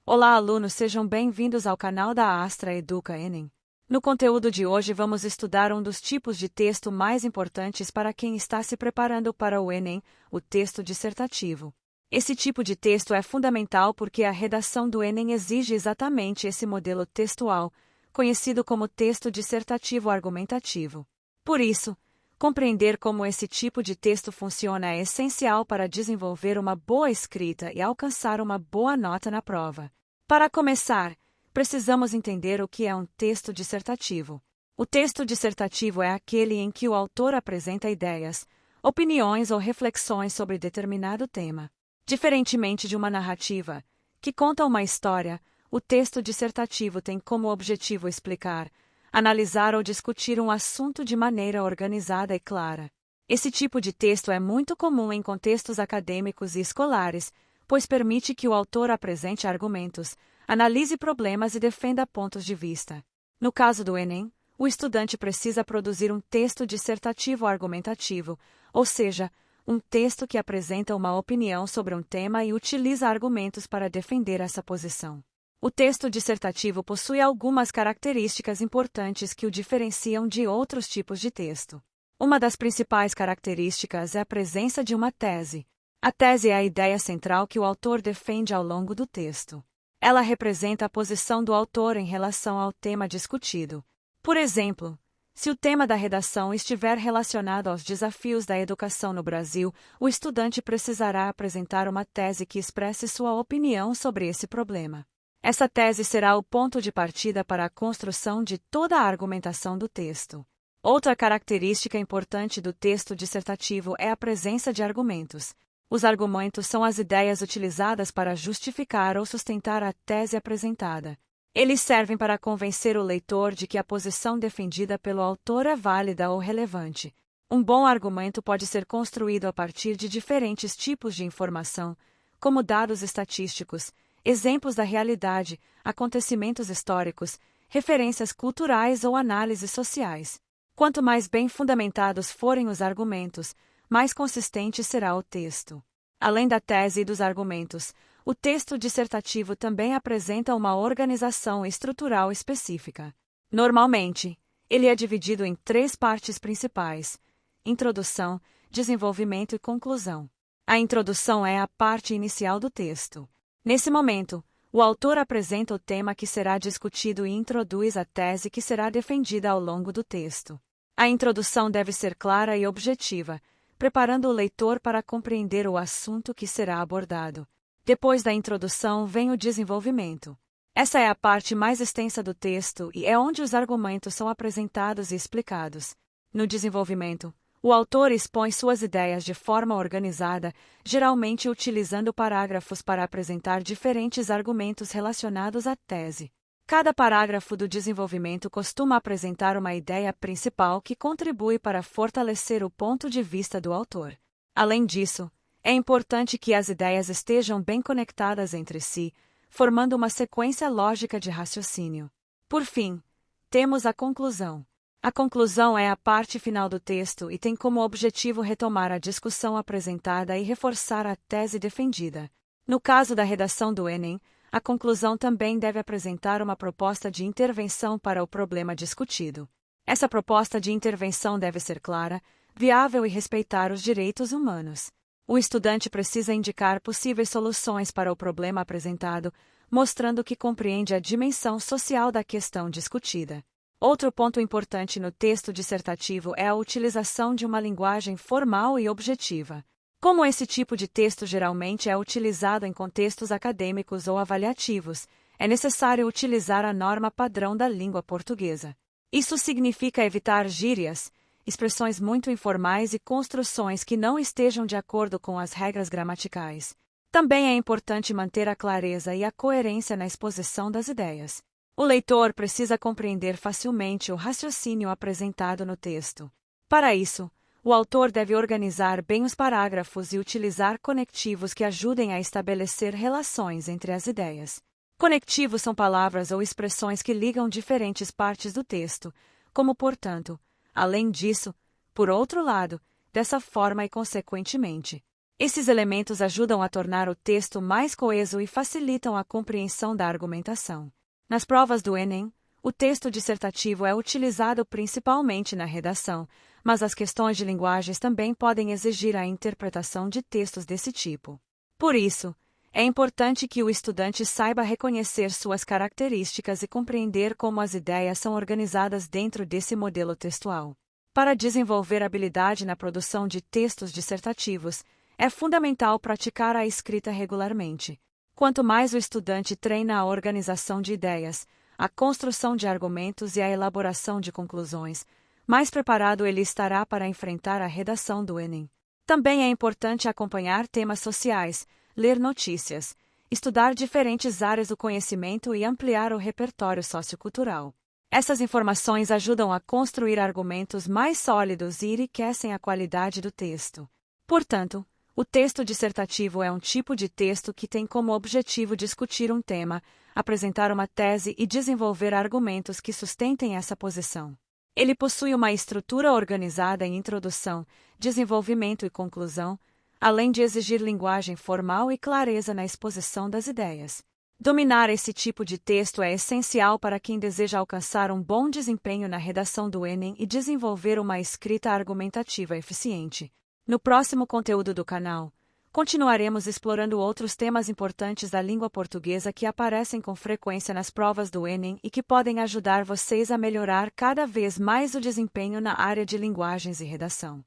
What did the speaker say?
Olá, alunos, sejam bem-vindos ao canal da Astra Educa Enem. No conteúdo de hoje vamos estudar um dos tipos de texto mais importantes para quem está se preparando para o Enem, o texto dissertativo. Esse tipo de texto é fundamental porque a redação do Enem exige exatamente esse modelo textual, conhecido como texto dissertativo argumentativo. Por isso, compreender como esse tipo de texto funciona é essencial para desenvolver uma boa escrita e alcançar uma boa nota na prova. Para começar, precisamos entender o que é um texto dissertativo. O texto dissertativo é aquele em que o autor apresenta ideias, opiniões ou reflexões sobre determinado tema. Diferentemente de uma narrativa, que conta uma história, o texto dissertativo tem como objetivo explicar, analisar ou discutir um assunto de maneira organizada e clara. Esse tipo de texto é muito comum em contextos acadêmicos e escolares, pois permite que o autor apresente argumentos, analise problemas e defenda pontos de vista. No caso do Enem, o estudante precisa produzir um texto dissertativo argumentativo, ou seja, um texto que apresenta uma opinião sobre um tema e utiliza argumentos para defender essa posição. O texto dissertativo possui algumas características importantes que o diferenciam de outros tipos de texto. Uma das principais características é a presença de uma tese. A tese é a ideia central que o autor defende ao longo do texto. Ela representa a posição do autor em relação ao tema discutido. Por exemplo, se o tema da redação estiver relacionado aos desafios da educação no Brasil, o estudante precisará apresentar uma tese que expresse sua opinião sobre esse problema. Essa tese será o ponto de partida para a construção de toda a argumentação do texto. Outra característica importante do texto dissertativo é a presença de argumentos. Os argumentos são as ideias utilizadas para justificar ou sustentar a tese apresentada. Eles servem para convencer o leitor de que a posição defendida pelo autor é válida ou relevante. Um bom argumento pode ser construído a partir de diferentes tipos de informação, como dados estatísticos, exemplos da realidade, acontecimentos históricos, referências culturais ou análises sociais. Quanto mais bem fundamentados forem os argumentos, mais consistente será o texto. Além da tese e dos argumentos, o texto dissertativo também apresenta uma organização estrutural específica. Normalmente, ele é dividido em 3 partes principais: introdução, desenvolvimento e conclusão. A introdução é a parte inicial do texto. Nesse momento, o autor apresenta o tema que será discutido e introduz a tese que será defendida ao longo do texto. A introdução deve ser clara e objetiva, preparando o leitor para compreender o assunto que será abordado. Depois da introdução vem o desenvolvimento. Essa é a parte mais extensa do texto e é onde os argumentos são apresentados e explicados. No desenvolvimento, o autor expõe suas ideias de forma organizada, geralmente utilizando parágrafos para apresentar diferentes argumentos relacionados à tese. Cada parágrafo do desenvolvimento costuma apresentar uma ideia principal que contribui para fortalecer o ponto de vista do autor. Além disso, é importante que as ideias estejam bem conectadas entre si, formando uma sequência lógica de raciocínio. Por fim, temos a conclusão. A conclusão é a parte final do texto e tem como objetivo retomar a discussão apresentada e reforçar a tese defendida. No caso da redação do Enem, a conclusão também deve apresentar uma proposta de intervenção para o problema discutido. Essa proposta de intervenção deve ser clara, viável e respeitar os direitos humanos. O estudante precisa indicar possíveis soluções para o problema apresentado, mostrando que compreende a dimensão social da questão discutida. Outro ponto importante no texto dissertativo é a utilização de uma linguagem formal e objetiva. Como esse tipo de texto geralmente é utilizado em contextos acadêmicos ou avaliativos, é necessário utilizar a norma padrão da língua portuguesa. Isso significa evitar gírias, expressões muito informais e construções que não estejam de acordo com as regras gramaticais. Também é importante manter a clareza e a coerência na exposição das ideias. O leitor precisa compreender facilmente o raciocínio apresentado no texto. Para isso, o autor deve organizar bem os parágrafos e utilizar conectivos que ajudem a estabelecer relações entre as ideias. Conectivos são palavras ou expressões que ligam diferentes partes do texto, como portanto, além disso, por outro lado, dessa forma e consequentemente. Esses elementos ajudam a tornar o texto mais coeso e facilitam a compreensão da argumentação. Nas provas do Enem, o texto dissertativo é utilizado principalmente na redação, mas as questões de linguagens também podem exigir a interpretação de textos desse tipo. Por isso, é importante que o estudante saiba reconhecer suas características e compreender como as ideias são organizadas dentro desse modelo textual. Para desenvolver habilidade na produção de textos dissertativos, é fundamental praticar a escrita regularmente. Quanto mais o estudante treina a organização de ideias, a construção de argumentos e a elaboração de conclusões, mais preparado ele estará para enfrentar a redação do Enem. Também é importante acompanhar temas sociais, ler notícias, estudar diferentes áreas do conhecimento e ampliar o repertório sociocultural. Essas informações ajudam a construir argumentos mais sólidos e enriquecem a qualidade do texto. Portanto, o texto dissertativo é um tipo de texto que tem como objetivo discutir um tema, apresentar uma tese e desenvolver argumentos que sustentem essa posição. Ele possui uma estrutura organizada em introdução, desenvolvimento e conclusão, além de exigir linguagem formal e clareza na exposição das ideias. Dominar esse tipo de texto é essencial para quem deseja alcançar um bom desempenho na redação do Enem e desenvolver uma escrita argumentativa eficiente. No próximo conteúdo do canal, continuaremos explorando outros temas importantes da língua portuguesa que aparecem com frequência nas provas do Enem e que podem ajudar vocês a melhorar cada vez mais o desempenho na área de linguagens e redação.